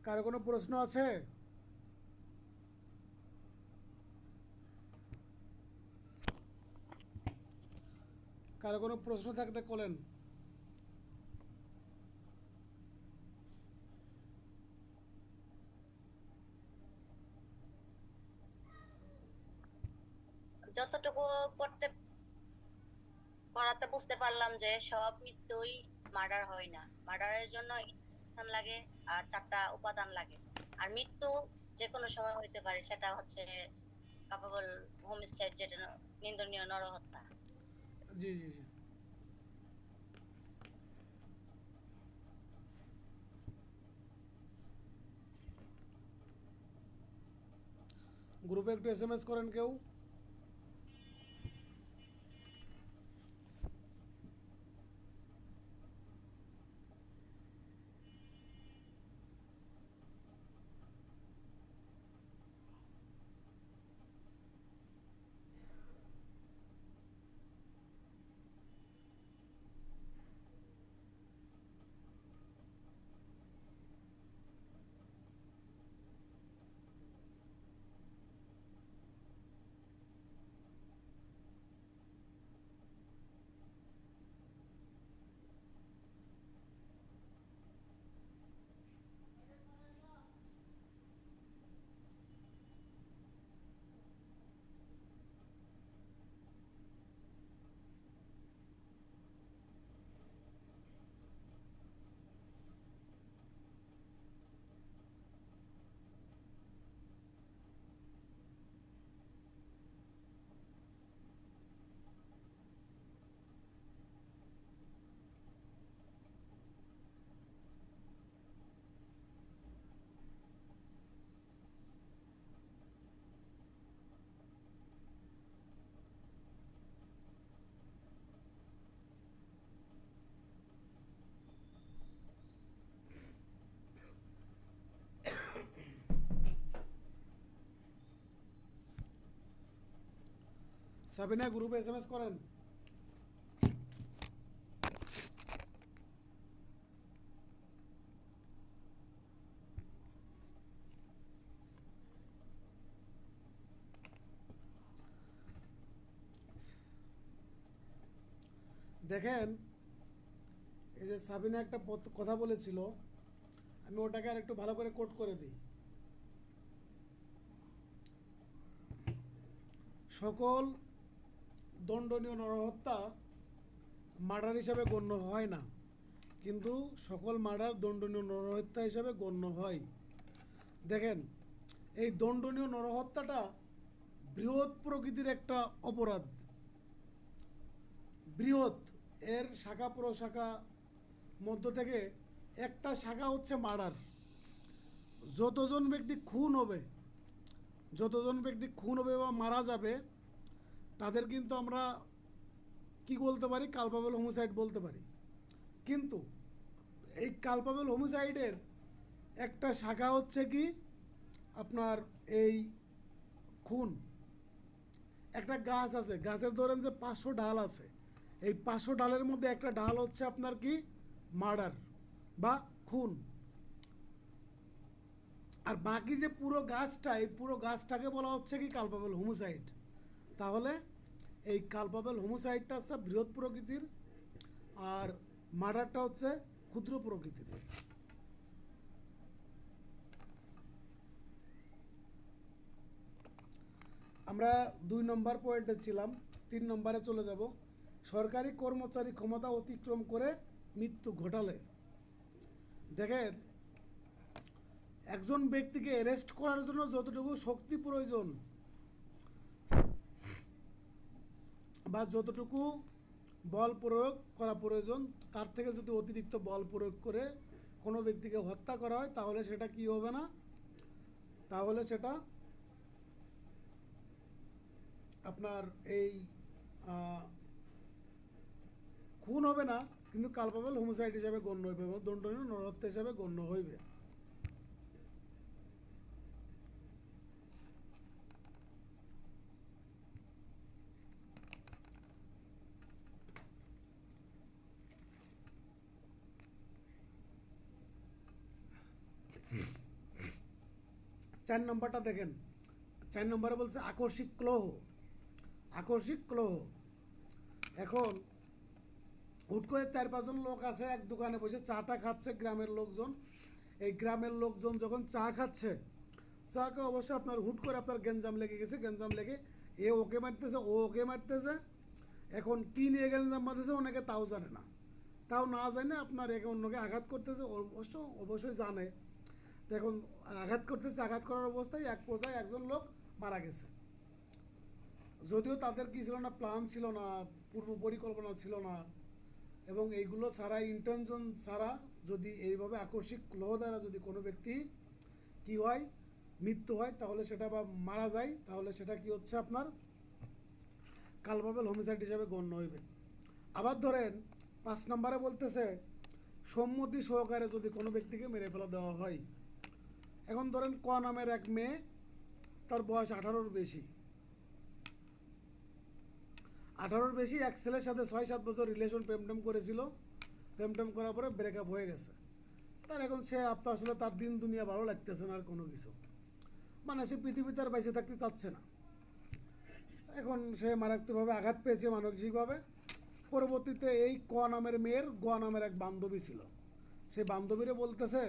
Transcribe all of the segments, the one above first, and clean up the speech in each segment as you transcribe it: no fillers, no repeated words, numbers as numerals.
কারো কোনো প্রশ্ন আছে? কারো কোনো প্রশ্ন থাকলে বলেন। যতটুকু পড়তে পড়াতে বুঝতে পারলাম যে সব মৃত্যুই মার্ডার হয় না, মার্ডারের জন্য ইনফরমেশন লাগে আর 4টা উপাদান লাগে। আর মৃত্যু যে কোনো সময় হইতে পারে, সেটা হচ্ছে কাপাবল হোমিসাইড, যেটা নিন্দনীয় নরহত্যা। জি জি জি। গ্রুপে একটু SMS করেন কেউ। সাবিনা, গ্রুপে SMS করেন। দেখেন, এই যে সাবিনা একটা কথা বলেছিল, আমি ওটাকে আর একটু ভালো করে কোট করে দিই। সকল দণ্ডনীয় নরহত্যা মার্ডার হিসাবে গণ্য হয় না, কিন্তু সকল মার্ডার দণ্ডনীয় নরহত্যা হিসাবে গণ্য হয়। দেখেন, এই দণ্ডনীয় নরহত্যাটা বৃহৎ প্রকৃতির একটা অপরাধ। বৃহৎ, এর শাখা প্রশাখা মধ্য থেকে একটা শাখা হচ্ছে মার্ডার। যতজন ব্যক্তি খুন হবে, যতজন ব্যক্তি খুন হবে বা মারা যাবে তাদের কিন্তু আমরা কি বলতে পারি, কালপাবল হোমিসাইড বলতে পারি। কিন্তু এই কালপাবল হোমিসাইডের একটা শাখা হচ্ছে কি আপনার এই খুন। একটা গাছ আছে, গাছের ধরেন যে 500 ডাল আছে, এই 500 ডালের মধ্যে একটা ডাল হচ্ছে আপনার কি মার্ডার বা খুন। আর বাকি যে পুরো গাছটা, এই পুরো গাছটাকে বলা হচ্ছে কি কালপাবল হোমিসাইড। তাহলে এই কালপাবল হোমিসাইডটা হচ্ছে বৃহৎ প্রকৃতির, আর মার্ডারটা হচ্ছে ক্ষুদ্র প্রকৃতির। আমরা 2 নম্বর পয়েন্টে ছিলাম, 3 নম্বরে চলে যাব। সরকারি কর্মচারী ক্ষমতা অতিক্রম করে মৃত্যু ঘটালে। দেখেন, একজন ব্যক্তিকে অ্যারেস্ট করার জন্য যতটুকু শক্তি প্রয়োজন বা যতটুকু বল প্রয়োগ করা প্রয়োজন, তার থেকে যদি অতিরিক্ত বল প্রয়োগ করে কোনো ব্যক্তিকে হত্যা করা হয় তাহলে সেটা কি হবে না, তাহলে সেটা আপনার এই খুন হবে না, কিন্তু কালপাবল হোমিসাইড হিসাবে গণ্য হইবে এবং দণ্ডনীয় নরহত্যা হিসাবে গণ্য হইবে। চার নম্বরটা দেখেন, 4 নম্বরে বলছে আকস্মিক ক্লোহ। আকস্মিক ক্লোহ, এখন হুট করে 4-5 জন লোক আছে এক দোকানে বসে চাটা খাচ্ছে, গ্রামের লোকজন। এই গ্রামের লোকজন যখন চা খাচ্ছে, চাকে অবশ্য আপনার হুট করে আপনার গেঞ্জাম লেগে গেছে, গেঞ্জাম লেগে এ ওকে মারতেছে, ও ওকে মারতেছে। এখন কি নিয়ে গেঞ্জাম মারতেছে অনেকে তাও জানে না, তাও না জানে আপনার একে অন্যকে আঘাত করতেছে, অবশ্য অবশ্যই জানে। তো এখন আঘাত করতেছে, আঘাত করার অবস্থায় এক পর্যায়ে একজন লোক মারা গেছে। যদিও তাদের কি ছিল না, প্ল্যান ছিল না, পূর্ব পরিকল্পনা ছিল না, এবং এইগুলো ছাড়া, ইন্টেনশন ছাড়া যদি এইভাবে আকস্মিক ক্লোহ দ্বারা যদি কোনো ব্যক্তি কি হয়, মৃত্যু হয়, তাহলে সেটা বা মারা যায়, তাহলে সেটা কি হচ্ছে আপনার কালপাবল হোমিসাইড হিসাবে গণ্য হইবে। আবার ধরেন 5 নম্বরে বলতেছে সম্মতি সহকারে যদি কোনো ব্যক্তিকে মেরে ফেলা দেওয়া হয়। এখন ধরেন ক নামের এক মেয়ে, তার বয়স 18-র বেশি, 18-র বেশি এক ছেলের সাথে 6-7 বছর রিলেশন প্রেম করেছিল, প্রেম করার পরে ব্রেকআপ হয়ে গেছে। তার এখন সে আপনার আসলে তার দিন দুনিয়া ভালো লাগতেছে না আর কোনো কিছু, মানে সে পৃথিবীতে আর বেঁচে থাকতে চাচ্ছে না। এখন সে মারাত্মকভাবে আঘাত পেয়েছে মানসিকভাবে। পরবর্তীতে এই ক নামের মেয়ের গ নামের এক বান্ধবী ছিল, সেই বান্ধবীরে বলতেছে,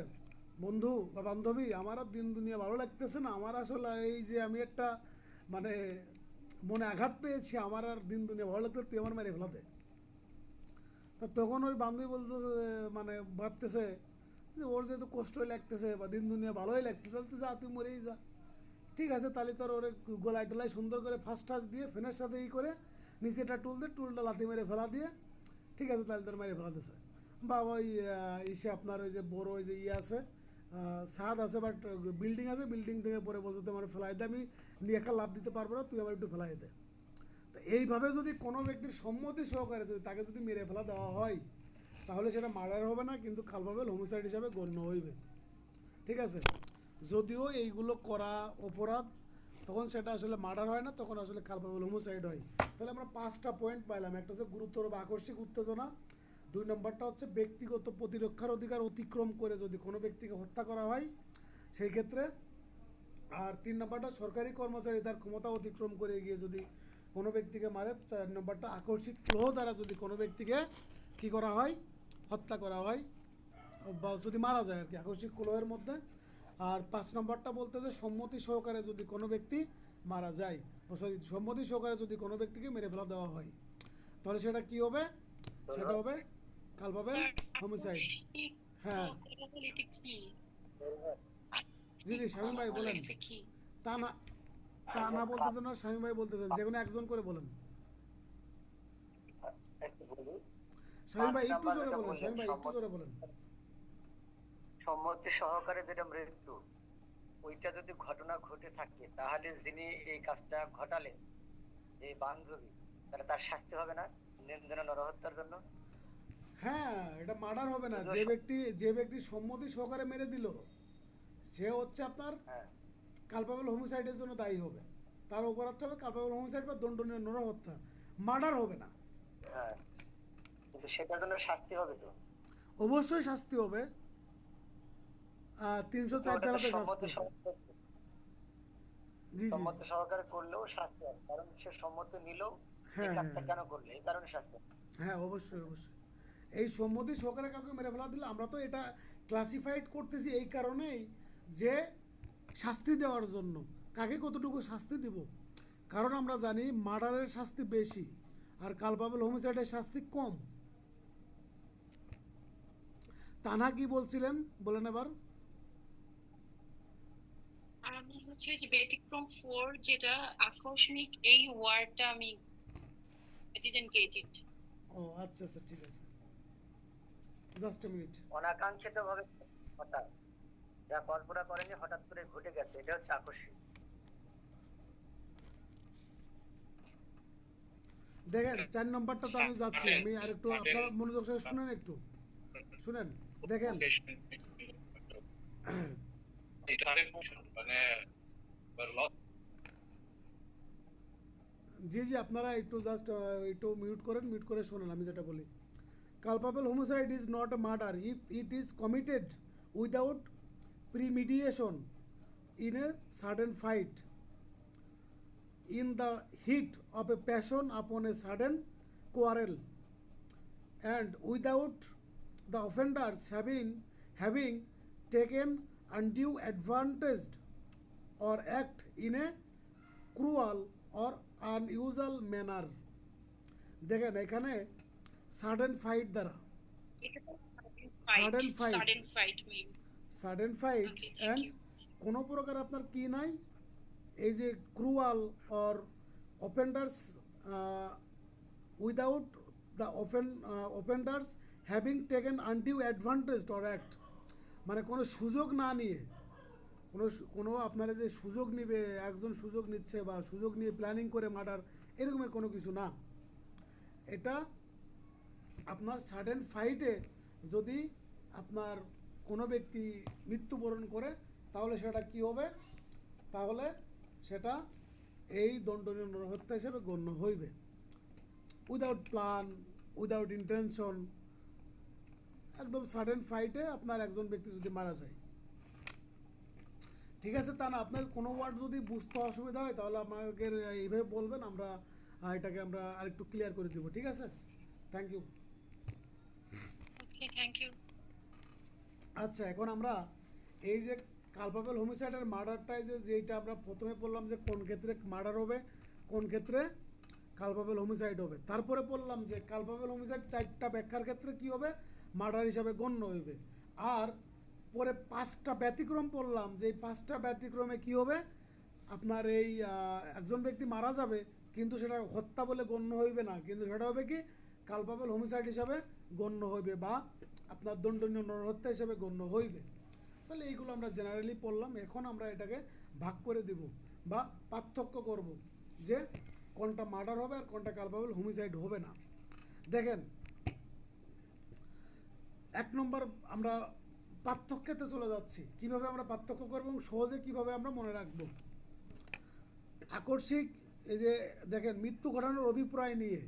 বন্ধু বা বান্ধবী, আমার আর দিন দুনিয়া ভালো লাগতেছে না, আমার আসলে এই যে আমি একটা মানে মনে আঘাত পেয়েছি, আমার আর দিন দুনিয়া ভালো লাগতে, তুই আমার মেরে ফেলা দে। তা তখন ওই বান্ধবী বলতেছে, মানে ভাবতেছে যে ওর যেহেতু কষ্টই লাগতেছে বা দিন দুনিয়া ভালোই লাগতেছে, তাহলে যা তুই মরেই যা। ঠিক আছে, তাহলে তোর ওরে গলায় টলায় সুন্দর করে ফার্স্ট টাচ দিয়ে ফ্যানের সাথে করে নিচেটা টুল দিয়ে, টুলটা লাথি মেরে ফেলা দিয়ে, ঠিক আছে তাহলে তোর মেরে ফেলা দিছে। বা ওই ইসে আপনার ওই যে বড় ওই যে ইয়ে আছে, ছাদ আছে বাট বিল্ডিং আছে, বিল্ডিং থেকে পরে বলতে তোমার ফেলাই দে, আমি নিয়ে একটা লাভ দিতে পারবো না, তুই আমার একটু ফেলাই দে। তো এইভাবে যদি কোনো ব্যক্তির সম্মতি সহকারে যদি তাকে যদি মেরে ফেলা দেওয়া হয়, তাহলে সেটা মার্ডার হবে না, কিন্তু কালপাবল হোমিসাইড হিসাবে গণ্য হইবে। ঠিক আছে, যদিও এইগুলো করা অপরাধ, তখন সেটা আসলে মার্ডার হয় না, তখন আসলে কালপাবল হোমিসাইড হয়। তাহলে আমরা 5টা পয়েন্ট পাইলাম। একটা হচ্ছে গুরুতর বা আকস্মিক উত্তেজনা, 2 নম্বরটা হচ্ছে ব্যক্তিগত প্রতিরক্ষার অধিকার অতিক্রম করে যদি কোনো ব্যক্তিকে হত্যা করা হয় সেই ক্ষেত্রে, আর 3 নম্বরটা সরকারি কর্মচারী তার ক্ষমতা অতিক্রম করে গিয়ে যদি কোনো ব্যক্তিকে মারে। 4 নম্বরটা আকস্মিক ক্লোহ দ্বারা যদি কোনো ব্যক্তিকে কি করা হয়, হত্যা করা হয় বা যদি মারা যায় আর কি আকস্মিক ক্লোহের মধ্যে। আর 5 নম্বরটা বলতে যে সম্মতি সহকারে যদি কোনো ব্যক্তি মারা যায়, সরি সম্মতি সহকারে যদি কোনো ব্যক্তিকে মেরে ফেলা দেওয়া হয়, তাহলে সেটা কি হবে, সেটা হবে কালপাবল হোমিসাইড। হ্যাঁ জি জি, শামীম ভাই বলেন। তা না, তা না বলতেছেন না, শামীম ভাই বলতেছেন, যে কোনো একজন করে বলেন। শামীম ভাই একটু জোরে বলেন, শামীম ভাই একটু জোরে বলেন। সম্মতি সহকারে যেটা মৃত্যু, ওইটা যদি ঘটনা ঘটে থাকে তাহলে যিনি এই কাজটা ঘটালেন, যে বান্ধবী, তাহলে তার শাস্তি হবে না নির্যাতন নরহত্যার জন্য? হ্যাঁ, এটা মার্ডার হবে না। যদিও যে ব্যক্তি সম্মতি সহকারে মেরে দিল, সে হচ্ছে আপনার হ্যাঁ, কালপাবল হোমিসাইডের জন্য দায়ী হবে। তার অপরাধটা হবে কালপাবল হোমিসাইড বা দণ্ডনীয় নরহত্যা। মার্ডার হবে না। হ্যাঁ, কিন্তু সেটার জন্য শাস্তি হবে তো। অবশ্যই শাস্তি হবে। কিন্তু 304 ওটা তো ধারাতে শাস্তি হবে। জি জি জি। সম্মতি সহকারে করলেও শাস্তি হবে, কারণ সে সম্মতি নিলেও এই হ্যাঁ হ্যাঁ কাজটা কেন করলে, এই কারণে শাস্তি হবে। হ্যাঁ, অবশ্যই অবশ্যই। এই সম্মতি সহকারে কাউকে মেরে ফেলা দিলে আমরা তো এটা ক্লাসিফাইড করতেছি এই কারণেই যে শাস্তি দেওয়ার জন্য। কাকে কতটুকু শাস্তি দিব, কারণ আমরা জানি মার্ডারের শাস্তি বেশি আর কালপাবল হোমিসাইডের শাস্তি কম। তানহা কি বলছিলেন বলেন এবার। আমি হচ্ছে যে ব্যতিক্রম 4 যেটা আকস্মিক, এই ওয়ার্ডটা আমি I didn't get it. ও আচ্ছা আচ্ছা, ঠিক আছে, জাস্ট এ মিনিট। অনাকাঙ্ক্ষিত ভাবে হঠাৎ, যা কল্পনা করেনি হঠাৎ করে ঘটে গেছে, এটা হচ্ছে আকস্মিক। দেখেন 4 নম্বরটা তো আমি যাচ্ছি, আমি আরেকটু আপনারা মনোযোগ সহকারে শুনেন, একটু শুনেন। দেখেন জি জি, আপনারা একটু জাস্ট একটু মিউট করেন, মিউট করে শুনেন আমি যেটা বলি। Culpable homicide is not a murder if it is committed without premeditation in a sudden fight, in the heat of a passion upon a sudden quarrel, and without the offenders having taken undue advantage or act in a cruel or unusual manner. দেখেন এখানে sudden fight দ্বারা, এটা তো Sudden fight. sudden fight maybe. Sudden fight Okay, thank and you. কোনো প্রকার আপনার কি নাই, এই যে cruel or offenders without the offenders having taken undue advantage or act, মানে কোনো সুযোগ না নিয়ে, কোনো আপনারা যে সুযোগ নিবে, একজন সুযোগ নিচ্ছে বা সুযোগ নিয়ে প্ল্যানিং করে মার্ডার, এরকমের কোনো কিছু না। এটা আপনার সাডেন ফাইটে যদি আপনার কোনো ব্যক্তি মৃত্যুবরণ করে তাহলে সেটা কি হবে, তাহলে সেটা এই দণ্ডনীয় নরহত্যা হিসেবে গণ্য হইবে। উইদাউট প্ল্যান, উইদাউট ইন্টেনশন, একদম সাডেন ফাইটে আপনার একজন ব্যক্তি যদি মারা যায়। ঠিক আছে, তা না আপনার কোনো ওয়ার্ড যদি বুঝতে অসুবিধা হয় তাহলে আমাকে এইভাবে বলবেন, আমরা এটাকে আমরা আরেকটু ক্লিয়ার করে দিব। ঠিক আছে, thank you. Okay, thank you. আচ্ছা, এখন আমরা এই যে কালপাবল হোমিসাইডের মার্ডারটাই যেটা আমরা প্রথমে বললাম যে কোন ক্ষেত্রে মার্ডার হবে, কোন ক্ষেত্রে কালপাবল হোমিসাইড হবে, তারপরে বললাম যে কালপাবল হোমিসাইড 4টা ব্যাখ্যার ক্ষেত্রে কি হবে, মার্ডার হিসাবে গণ্য হইবে। আর পরে 5টা ব্যতিক্রম পড়লাম, যে এই 5টা ব্যতিক্রমে কি হবে, আপনার এই একজন ব্যক্তি মারা যাবে কিন্তু সেটা হত্যা বলে গণ্য হইবে না, কিন্তু সেটা হবে কি কালপাবল হোমিসাইড হিসাবে গণ্য হইবে বা আপনার দণ্ডনীয় নরহত্যা হিসেবে গণ্য হইবে। তাহলে এইগুলো আমরা জেনারেলি পড়লাম। এখন আমরা এটাকে ভাগ করে দিব বা পার্থক্য করব যে কোনটা মার্ডার হবে আর কোনটা কালপাবল হোমিসাইড হবে না। দেখেন 1 নম্বর আমরা পার্থক্যতে চলে যাচ্ছি, কিভাবে আমরা পার্থক্য করব এবং সহজে কিভাবে আমরা মনে রাখব। আকস্মিক, এই যে দেখেন মৃত্যু ঘটানোর অভিপ্রায় নিয়ে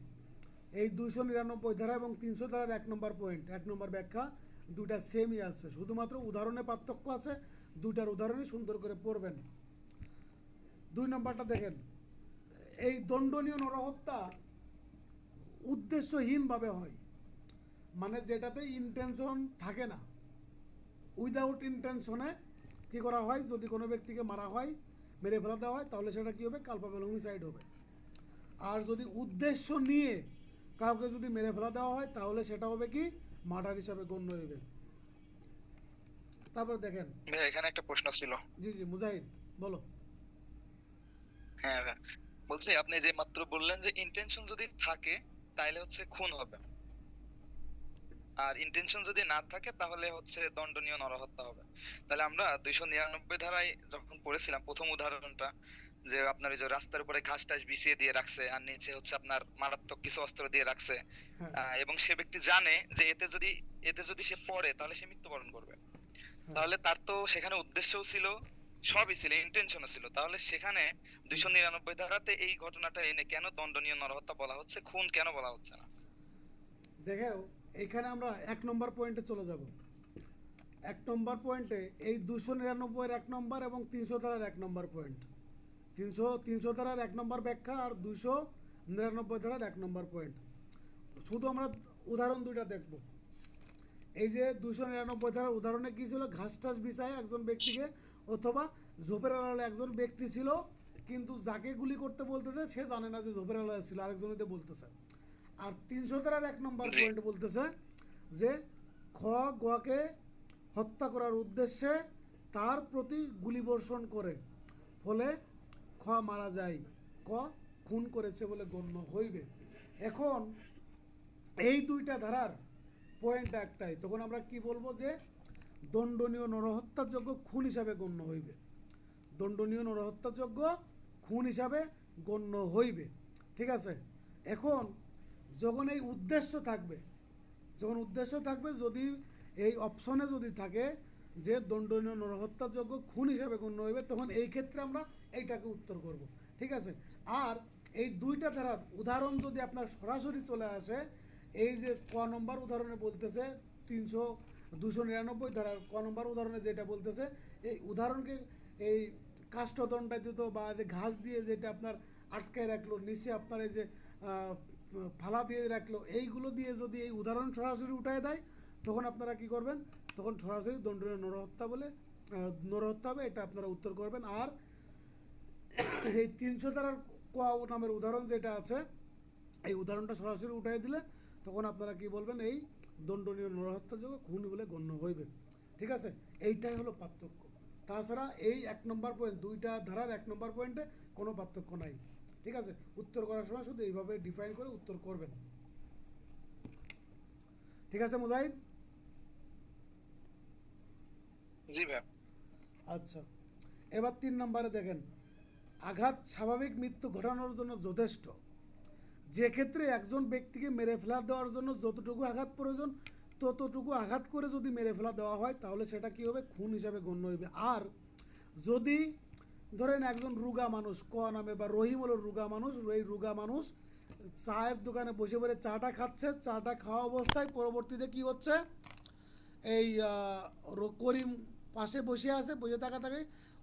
এই 299 ধারা এবং 300 ধারার 1 নম্বর পয়েন্ট, 1 নম্বর ব্যাখ্যা দুইটা সেমই আছে, শুধুমাত্র উদাহরণে পার্থক্য আছে, দুইটার উদাহরণই সুন্দর করে পড়বেন। 2 নম্বরটা দেখেন, এই দণ্ডনীয় নরহত্যা উদ্দেশ্যহীনভাবে হয়, মানে যেটাতে ইন্টেনশন থাকে না। উইদাউট ইন্টেনশনে কী করা হয়, যদি কোনো ব্যক্তিকে মারা হয়, মেরে ফেলা দেওয়া হয়, তাহলে সেটা কী হবে, কালপাবল হোমিসাইড হবে। আর যদি উদ্দেশ্য নিয়ে কাউকে যদি মেরে ফেলা দেওয়া হয় তাহলে সেটা হবে কি, মার্ডার হিসাবে গণ্য হইবে। তারপরে দেখেন, ভাই এখানে একটা প্রশ্ন ছিল। জি জি মুজাহিদ বলো। হ্যাঁ ভাই, বলছি আপনি যে মাত্র বললেন যে ইন্টেনশন যদি থাকে তাহলে হচ্ছে খুন হবে, আর ইন্টেনশন যদি না থাকে তাহলে হচ্ছে দণ্ডনীয় নরহত্যা হবে। তাহলে আমরা 299 ধারায় যখন পড়েছিলাম প্রথম উদাহরণটা, যে আপনার ওই যে রাস্তার উপরে ঘাস টাস বিছিয়ে দিয়ে রাখছে আর নিচে হচ্ছে আপনার মারাত্মক কিছু অস্ত্র দিয়ে রাখছে, হ্যাঁ এবং সে ব্যক্তি জানে যে এতে যদি সে পড়ে তাহলে সে মৃত্যুবরণ করবে, হ্যাঁ। তাহলে তার তো সেখানে উদ্দেশ্যও ছিল, সবই ছিল, ইন্টেনশনও ছিল। তাহলে সেখানে 299 ধারাতে এই ঘটনাটা এনে কেন দণ্ডনীয় নরহত্যা বলা হচ্ছে, খুন কেন বলা হচ্ছে না? দেখেও এখানে আমরা 1 নম্বর পয়েন্টে চলে যাব। 1 নম্বর পয়েন্টে এই 299 1 নম্বর এবং 300 ধারার 1 নম্বর পয়েন্ট, 300 ধারার 1 নম্বর ব্যাখ্যা আর 299 ধারার 1 নম্বর পয়েন্ট। শুধু আমরা উদাহরণ দুইটা দেখব। এই যে 299 ধারার উদাহরণে কি ছিল, ঘাস টাস বিছায় একজন ব্যক্তিকে, অথবা ঝোপের আড়ালে একজন ব্যক্তি ছিল, কিন্তু যাকে গুলি করতে বলতেছে সে জানে না যে ঝোপের আড়ালে ছিল, আরেকজনকে বলতেছে। আর 300 ধারার 1 নম্বর জি। পয়েন্ট বলতেছে যে খ গকে হত্যা করার উদ্দেশ্যে তার প্রতি গুলিবর্ষণ করে, ফলে খ মারা যায়, ক খুন করেছে বলে গণ্য হইবে। এখন এই দুইটা ধারার পয়েন্ট একটাই, তখন আমরা কি বলবো যে দণ্ডনীয় নরহত্যাযোগ্য খুন হিসাবে গণ্য হইবে, দণ্ডনীয় নরহত্যাযোগ্য খুন হিসাবে গণ্য হইবে। ঠিক আছে। এখন যখন এই উদ্দেশ্য থাকবে, যদি এই অপশনে যদি থাকে যে দণ্ডনীয় নরহত্যাযোগ্য খুন হিসাবে গণ্য হইবে, তখন এই ক্ষেত্রে আমরা এইটাকে উত্তর করব। ঠিক আছে। আর এই দুইটা ধারার উদাহরণ যদি আপনার সরাসরি চলে আসে, এই যে ক নম্বর উদাহরণে বলতেছে 299 ধারার ক নম্বর উদাহরণে যেটা বলতেছে, এই উদাহরণকে এই কাষ্ঠদণ্ডায়িত বা যে ঘাস দিয়ে যেটা আপনার আটকায় রাখলো, নিচে আপনার এই যে ফালা দিয়ে রাখলো, এইগুলো দিয়ে যদি এই উদাহরণ সরাসরি উঠায় দেয়, তখন আপনারা কি করবেন, তখন সরাসরি দণ্ডনীয় নরহত্যা বলে নরহত্যা হবে, এটা আপনারা উত্তর করবেন। আর এই 300 ধারার ক নামের উদাহরণ যেটা আছে, এই উদাহরণটা সরাসরি উঠাই দিলে তখন আপনারা কি বলবেন, এই দণ্ডনীয় নরহত্যাযোগ্য খুন বলে গণ্য হইবে। ঠিক আছে। এইটাই হলো পার্থক্য। তাছাড়া এই 1 নম্বর পয়েন্ট, দুইটা ধারার 1 নম্বর পয়েন্টে কোনো পার্থক্য নাই। ঠিক আছে। উত্তর করার সময় শুধু এইভাবে ডিফাইন করে উত্তর করবেন। ঠিক আছে মুজাহিদ? জি ভাই। আচ্ছা, এবার 3 নম্বরে দেখেন, আঘাত স্বাভাবিক মৃত্যু ঘটানোর জন্য যথেষ্ট, যে ক্ষেত্রে একজন ব্যক্তিকে মেরে ফেলা দেওয়ার জন্য যতটুকু আঘাত প্রয়োজন ততটুকু আঘাত করে যদি মেরে ফেলা দেওয়া হয়, তাহলে সেটা কি হবে, খুন হিসাবে গণ্য হইবে। আর যদি ধরেন একজন রুগা মানুষ, ক নামে বা রহিম হলো রুগা মানুষ, এই রুগা মানুষ চায়ের দোকানে বসে বসে চাটা খাচ্ছে, চাটা খাওয়া অবস্থায় পরবর্তীতে কি হচ্ছে, এই করিম পাশে বসে আছে, বসে থাকা থাকে,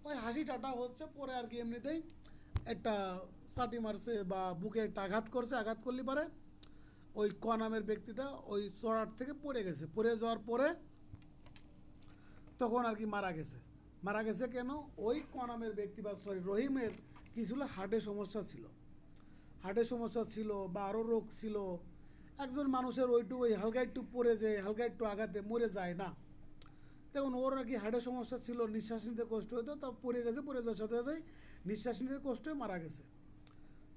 ওই হাসি টাটা হচ্ছে, পরে আর কি এমনিতেই একটা চাটি মারছে বা বুকে একটা আঘাত করছে, আঘাত করলে পারে ওই ক নামের ব্যক্তিটা ওই চড়ার থেকে পড়ে গেছে, পড়ে যাওয়ার পরে তখন আর কি মারা গেছে। মারা গেছে কেন, ওই ক নামের ব্যক্তি বা রহিমের কি ছিল, হার্টের সমস্যা ছিল, হার্টের সমস্যা ছিল বা আরও রোগ ছিল। একজন মানুষের ওই হালকা একটু পড়ে যায়, হালকা একটু আঘাতে মরে যায় না, দেখুন ওর আর কি হার্টের সমস্যা ছিল, নিঃশ্বাস নিতে কষ্ট হতো, তা পড়ে গেছে, পড়ে যাওয়ার সাথে সাথেই নিঃশ্বাস নিতে কষ্ট হয়ে মারা গেছে।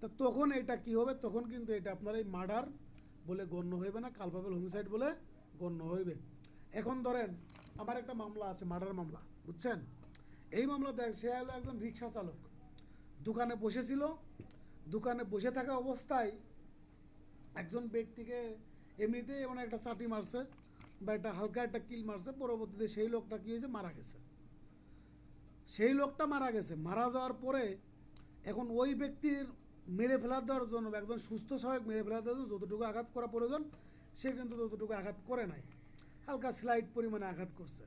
তা তখন এটা কি হবে, তখন কিন্তু এটা আপনার এই মার্ডার বলে গণ্য হইবে না, কালপাবেল হোমিসাইড বলে গণ্য হইবে। এখন ধরেন আমার একটা মামলা আছে, মার্ডার মামলা, বুঝছেন? এই মামলা দেখ, সে হলো একজন রিক্সা চালক, দোকানে বসেছিল, দোকানে বসে থাকা অবস্থায় একজন ব্যক্তিকে এমনিতেই এমন একটা চাটি মারছে বা একটা হালকা একটা কিল মারছে, পরবর্তীতে সেই লোকটা কী হয়েছে, মারা গেছে। সেই লোকটা মারা গেছে, মারা যাওয়ার পরে এখন ওই ব্যক্তির মেরে ফেলা দেওয়ার জন্য, একজন সুস্থ সহায়ক মেরে ফেলা দেওয়ার জন্য যতটুকু আঘাত করা প্রয়োজন সে কিন্তু ততটুকু আঘাত করে নাই, হালকা স্লাইট পরিমাণে আঘাত করছে।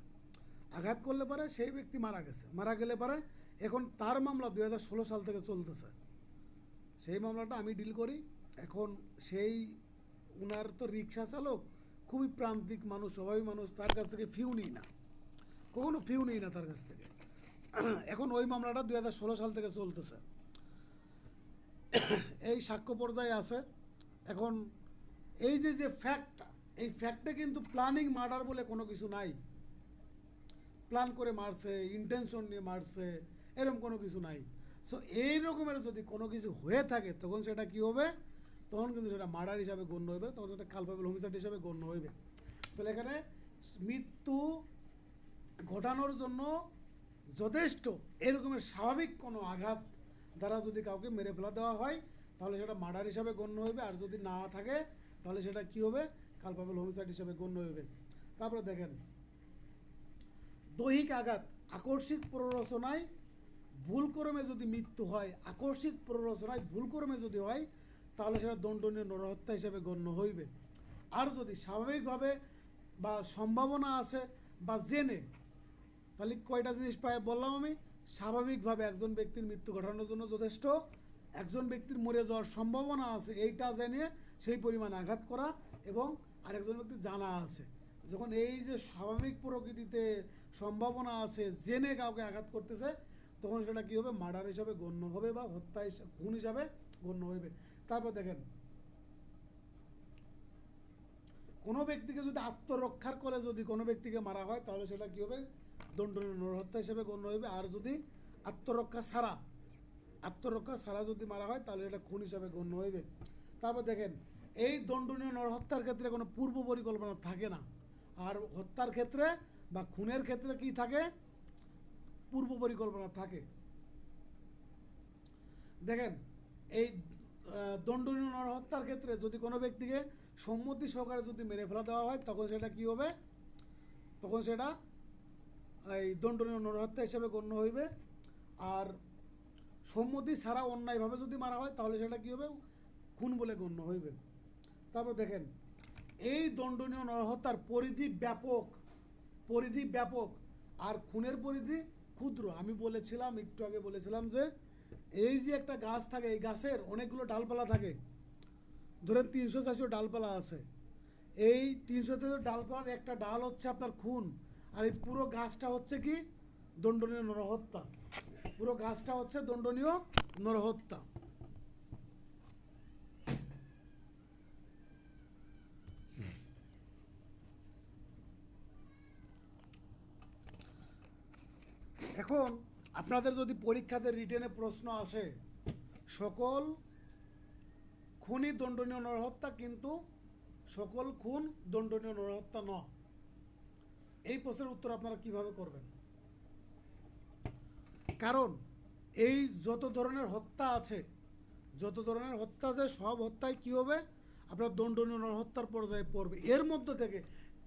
আঘাত করলে পরে সেই ব্যক্তি মারা গেছে, মারা গেলে পরে এখন তার মামলা 2016 সাল থেকে চলতেছে, সেই মামলাটা আমি ডিল করি। এখন সেই উনার তো রিক্সা চালক, খুবই প্রান্তিক মানুষ, স্বভাবী মানুষ, তার কাছ থেকে ফিউ নিই না, কখনো ফিউ নিই না তার কাছ থেকে। এখন ওই মামলাটা 2016 সাল থেকে চলতেছে, এই সাক্ষ্য পর্যায়ে আছে। এখন এই যে ফ্যাক্টটা, এই ফ্যাক্টে কিন্তু প্ল্যানিং মার্ডার বলে কোনো কিছু নাই, প্ল্যান করে মারছে, ইন্টেনশন নিয়ে মারছে, এরকম কোনো কিছু নাই। সো এই রকমের যদি কোনো কিছু হয়ে থাকে, তখন সেটা কি হবে, তখন কিন্তু সেটা মার্ডার হিসাবে গণ্য হবে, তখন সেটা কালপাবেল হোমিসাইড হিসাবে গণ্য হইবে। তাহলে এখানে মৃত্যু ঘটানোর জন্য যথেষ্ট এরকমের স্বাভাবিক কোনো আঘাত দ্বারা যদি কাউকে মেরে ফেলা দেওয়া হয় তাহলে সেটা মার্ডার হিসাবে গণ্য হবে, আর যদি না থাকে তাহলে সেটা কি হবে, কালপাবল হোমিসাইড হিসাবে গণ্য হবে। তারপরে দেখেন, দৈহিক আঘাত আকস্মিক প্ররোচনায় ভুলক্রমে যদি মৃত্যু হয়, আকস্মিক প্ররোচনায় ভুলক্রমে যদি হয় তাহলে সেটা দণ্ডনীয় নরহত্যা হিসেবে গণ্য হইবে। আর যদি স্বাভাবিকভাবে বা সম্ভাবনা আছে বা জেনে, তাহলে কয়টা জিনিস বললাম আমি, স্বাভাবিকভাবে একজন ব্যক্তির মৃত্যু ঘটানোর জন্য যথেষ্ট, একজন ব্যক্তির মরে যাওয়ার সম্ভাবনা আছে এইটা জেনে সেই পরিমাণ আঘাত করা, এবং আরেকজন ব্যক্তির জানা আছে। যখন এই যে স্বাভাবিক প্রকৃতিতে সম্ভাবনা আছে জেনে কাউকে আঘাত করতেছে তখন সেটা কী হবে, মার্ডার হিসাবে গণ্য হবে বা হত্যা খুন হিসাবে গণ্য হবে। তারপর দেখেন, কোনো ব্যক্তিকে যদি আত্মরক্ষার করে যদি কোনো ব্যক্তিকে মারা হয় তাহলে সেটা কী হবে, দণ্ডনীয় নরহত্যা হিসেবে গণ্য হবে। আর যদি আত্মরক্ষা ছাড়া যদি মারা হয় তাহলে এটা খুন হিসাবে গণ্য হইবে। তারপর দেখেন, এই দণ্ডনীয় নরহত্যার ক্ষেত্রে কোনো পূর্ব পরিকল্পনা থাকে না, আর হত্যার ক্ষেত্রে বা খুনের ক্ষেত্রে কি থাকে, পূর্ব পরিকল্পনা থাকে। দেখেন, এই দণ্ডনীয় নরহত্যার ক্ষেত্রে যদি কোনো ব্যক্তিকে সম্মতি সহকারে যদি মেরে ফেলা দেওয়া হয় তখন সেটা কি হবে, তখন সেটা এই দণ্ডনীয় নরহত্যা হিসেবে গণ্য হইবে। আর সম্মতি ছাড়া অন্যায়ভাবে যদি মারা হয় তাহলে সেটা কী হবে, খুন বলে গণ্য হইবে। তারপর দেখেন, এই দণ্ডনীয় নরহত্যার পরিধি ব্যাপক আর খুনের পরিধি ক্ষুদ্র। আমি বলেছিলাম, একটু আগে বলেছিলাম যে এই যে একটা গাছ থাকে, এই গাছের অনেকগুলো ডালপালা থাকে, ধরেন 300-400 ডালপালা আছে, এই 300 ডালপালার একটা ডাল হচ্ছে আপনার খুন, আর এই পুরো গাছটা হচ্ছে কি, দণ্ডনীয় নরহত্যা। পুরো গাছটা হচ্ছে দণ্ডনীয় নরহত্যা। এখন আপনাদের যদি পরীক্ষাতে রিটেনে প্রশ্ন আসে, সকল খুনই দণ্ডনীয় নরহত্যা কিন্তু সকল খুন দণ্ডনীয় নরহত্যা নয়, এই প্রশ্নের উত্তর আপনারা কিভাবে করবেন? কারণ এই যত ধরনের হত্যা আছে সব হত্যায় কী হবে, আপনার দণ্ডনীয় নরহত্যার পর্যায়ে পড়বে। এর মধ্য থেকে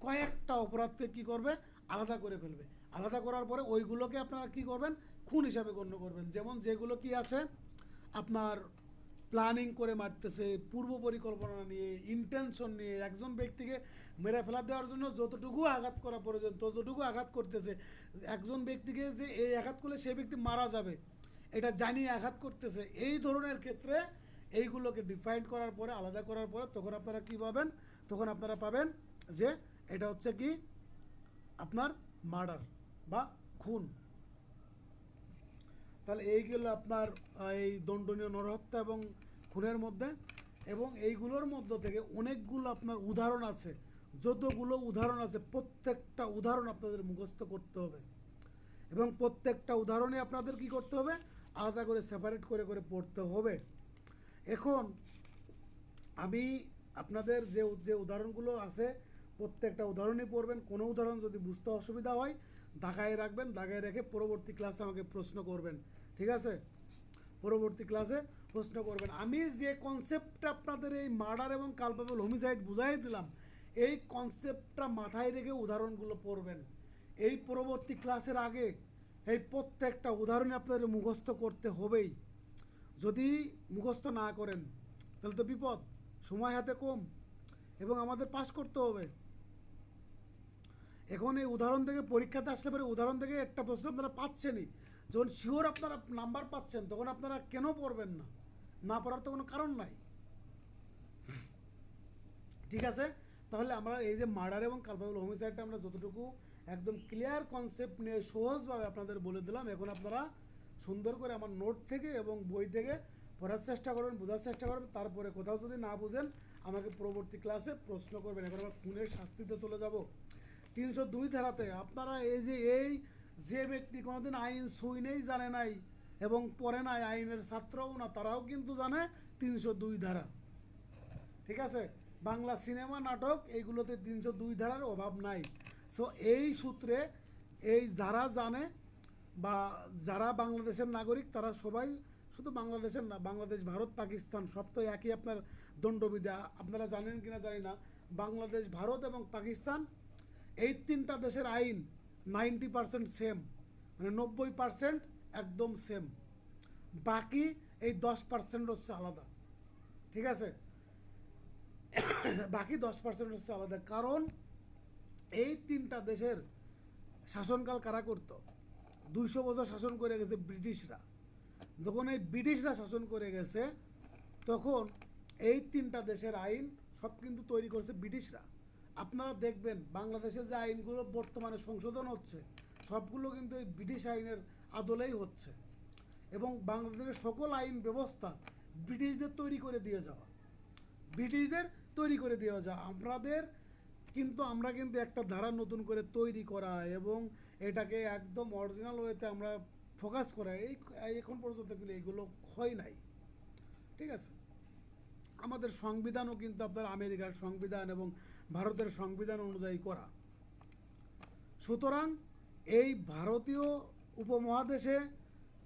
কয়েকটা অপরাধকে কী করবে, আলাদা করে ফেলবে। আলাদা করার পরে ওইগুলোকে আপনারা কী করবেন, খুন হিসাবে গণ্য করবেন। যেমন যেগুলো কি আছে, আপনার প্ল্যানিং করে মারতেছে, পূর্ব পরিকল্পনা নিয়ে, ইন্টেনশন নিয়ে, একজন ব্যক্তিকে মেরে ফেলা দেওয়ার জন্য যতটুকু আঘাত করা প্রয়োজন ততটুকু আঘাত করতেছে, একজন ব্যক্তিকে যে এই আঘাত করলে সেই ব্যক্তি মারা যাবে এটা জানিয়ে আঘাত করতেছে, এই ধরনের ক্ষেত্রে এইগুলোকে ডিফাইন করার পরে, আলাদা করার পরে তখন আপনারা কী পাবেন, তখন আপনারা পাবেন যে এটা হচ্ছে কি আপনার মার্ডার বা খুন। তাহলে এইগুলো আপনার এই দণ্ডনীয় নরহত্যা এবং খুনের মধ্যে, এবং এইগুলোর মধ্য থেকে অনেকগুলো আপনার উদাহরণ আছে, যতগুলো উদাহরণ আছে প্রত্যেকটা উদাহরণ আপনাদের মুখস্থ করতে হবে, এবং প্রত্যেকটা উদাহরণে আপনাদের কি করতে হবে, আলাদা করে সেপারেট করে করে পড়তে হবে। এখন আমি আপনাদের যে উদাহরণগুলো আছে প্রত্যেকটা উদাহরণই পড়বেন। কোনো উদাহরণ যদি বুঝতে অসুবিধা হয় দাগায় রাখবেন, দাগায় রেখে পরবর্তী ক্লাসে আমাকে প্রশ্ন করবেন, ঠিক আছে? পরবর্তী ক্লাসে প্রশ্ন করবেন। আমি যে কনসেপ্টটা আপনাদের এই মার্ডার এবং কালপাবল হোমিসাইড বুঝাই দিলাম, এই কনসেপ্টটা মাথায় রেখে উদাহরণগুলো পড়বেন। এই পরবর্তী ক্লাসের আগে এই প্রত্যেকটা উদাহরণে আপনাদের মুখস্থ করতে হবেই। যদি মুখস্থ না করেন তাহলে তো বিপদ, সময় হাতে কম এবং আমাদের পাস করতে হবে। এখন এই উদাহরণ থেকে পরীক্ষাতে আসলে পরে উদাহরণ থেকে একটা প্রশ্ন আপনারা পাচ্ছেনই, যখন শিওর আপনারা নাম্বার পাচ্ছেন তখন আপনারা কেন পড়বেন না? না পড়ার তো কোনো কারণ নাই, ঠিক আছে? তাহলে আমরা এই যে মার্ডার এবং কালপাবল হোমিসাইডটা আমরা যতটুকু একদম ক্লিয়ার কনসেপ্ট নিয়ে সহজভাবে আপনাদের বলে দিলাম, এখন আপনারা সুন্দর করে আমার নোট থেকে এবং বই থেকে পড়ার চেষ্টা করবেন, বোঝার চেষ্টা করবেন। তারপরে কোথাও যদি না বুঝেন আমাকে পরবর্তী ক্লাসে প্রশ্ন করবেন। এখন আমরা খুনের শাস্তিতে চলে যাব। 302 ধারাতে আপনারা এই যে ব্যক্তি কোনোদিন আইন শুনেই জানে নাই এবং পড়ে নাই, আইনের ছাত্রও না, তারাও কিন্তু জানে 302 ধারা, ঠিক আছে? বাংলা সিনেমা নাটক এইগুলোতে 302 ধারার অভাব নাই। সো এই সূত্রে এই যারা জানে বা যারা বাংলাদেশের নাগরিক তারা সবাই, শুধু বাংলাদেশের না, বাংলাদেশ, ভারত, পাকিস্তান সব তো একই আপনার দণ্ডবিধি। আপনারা জানেন কিনা জানি না, বাংলাদেশ, ভারত এবং পাকিস্তান এই তিনটা দেশের আইন 90% সেম, মানে 90% একদম সেম, বাকি এই 10% হচ্ছে আলাদা। ঠিক আছে, বাকি 10% হচ্ছে আলাদা। কারণ এই তিনটা দেশের শাসনকাল কারা করতো? 200 বছর শাসন করে গেছে ব্রিটিশরা। যখন এই ব্রিটিশরা শাসন করে গেছে তখন এই তিনটা দেশের আইন সব কিন্তু তৈরি করছে ব্রিটিশরা। আপনারা দেখবেন বাংলাদেশে যে আইনগুলো বর্তমানে সংশোধন হচ্ছে সবগুলো কিন্তু এই ব্রিটিশ আইনের আদলেই হচ্ছে, এবং বাংলাদেশের সকল আইন ব্যবস্থা ব্রিটিশদের তৈরি করে দিয়ে যাওয়া, ব্রিটিশদের তৈরি করে দেওয়া যায়। আমরা কিন্তু একটা ধারা নতুন করে তৈরি করা এবং এটাকে একদম অরিজিনাল ওয়েতে আমরা ফোকাস করা, এখন পর্যন্ত কিন্তু এইগুলো হয় নাই। ঠিক আছে, আমাদের সংবিধানও কিন্তু আপনার আমেরিকার সংবিধান এবং ভারতের সংবিধান অনুযায়ী করা। সুতরাং এই ভারতীয় উপমহাদেশে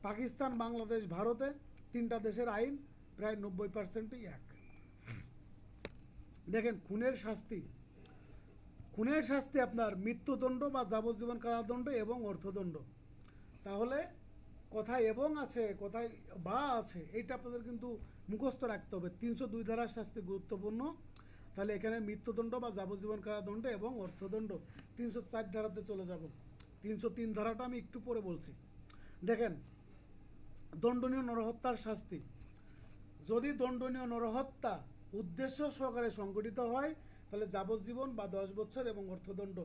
পাকিস্তান, বাংলাদেশ, ভারতে তিনটা দেশের আইন প্রায় 90%ই এক। দেখেন, খুনের শাস্তি আপনার মৃত্যুদণ্ড বা যাবজ্জীবন কারাদণ্ড এবং অর্থদণ্ড। তাহলে কোথায় এবং আছে, কোথায় বা আছে, এইটা আপনাদের কিন্তু মুখস্থ রাখতে হবে। 302 ধারার শাস্তি গুরুত্বপূর্ণ। তাহলে এখানে মৃত্যুদণ্ড বা যাবজ্জীবন কারাদণ্ড এবং অর্থদণ্ড। 304 ধারাতে চলে যাব। 303 ধারাটা আমি একটু পরে বলছি। দেখেন, দণ্ডনীয় নরহত্যার শাস্তি। যদি দণ্ডনীয় নরহত্যা উদ্দেশ্য সহকারে সংগঠিত হয় তাহলে যাবজ্জীবন বা 10 বছর এবং অর্থদণ্ড।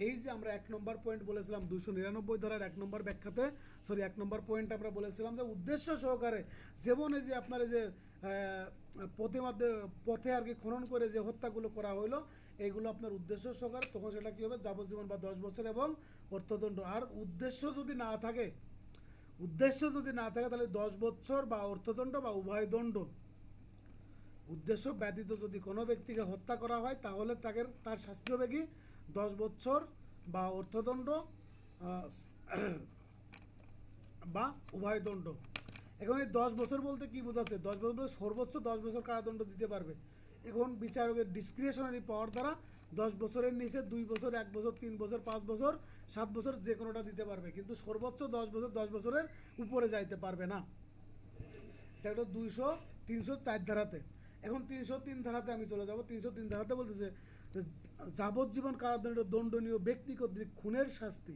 এই যে আমরা 1 নম্বর পয়েন্ট বলেছিলাম 299 ধারার 1 নম্বর ব্যাখ্যাতে, 1 নম্বর পয়েন্ট আমরা বলেছিলাম যে উদ্দেশ্য সহকারে, যেমন এই যে আপনার এই যে পথে আর কি খনন করে যে হত্যাগুলো করা হইলো, এইগুলো আপনার উদ্দেশ্য সহকারে, তখন সেটা কী হবে? যাবজ্জীবন বা 10 বছর এবং অর্থদণ্ড। আর উদ্দেশ্য যদি না থাকে তাহলে 10 বছর বা অর্থদণ্ড বা উভয় দণ্ড। উদ্দেশ্য ব্যতীত যদি কোনো ব্যক্তিকে হত্যা করা হয় তাহলে তার শাস্তি হবে কি? 10 বছর বা অর্থদণ্ড বা উভয় দণ্ড। এখন এই 10 বছর বলতে কি বোঝাচ্ছে? 10 বছর বলতে সর্বোচ্চ 10 বছর কারাদণ্ড দিতে পারবে। এখন বিচারকের ডিসক্রিশনারি পাওয়ার দ্বারা 10 বছরের নিচে 2 বছর, 1 বছর, 3 বছর, 5 বছর, 7 বছর যে কোনোটা দিতে পারবে, কিন্তু সর্বোচ্চ 10 বছরের উপরে যাইতে পারবে না। এটা হলো 304 ধারাতে। এখন 303 ধারাতে আমি চলে যাব। 303 ধারাতে বলতেছে যাবজ্জীবন কারাদণ্ড দণ্ডনীয় ব্যক্তি কর্তৃক খুনের শাস্তি।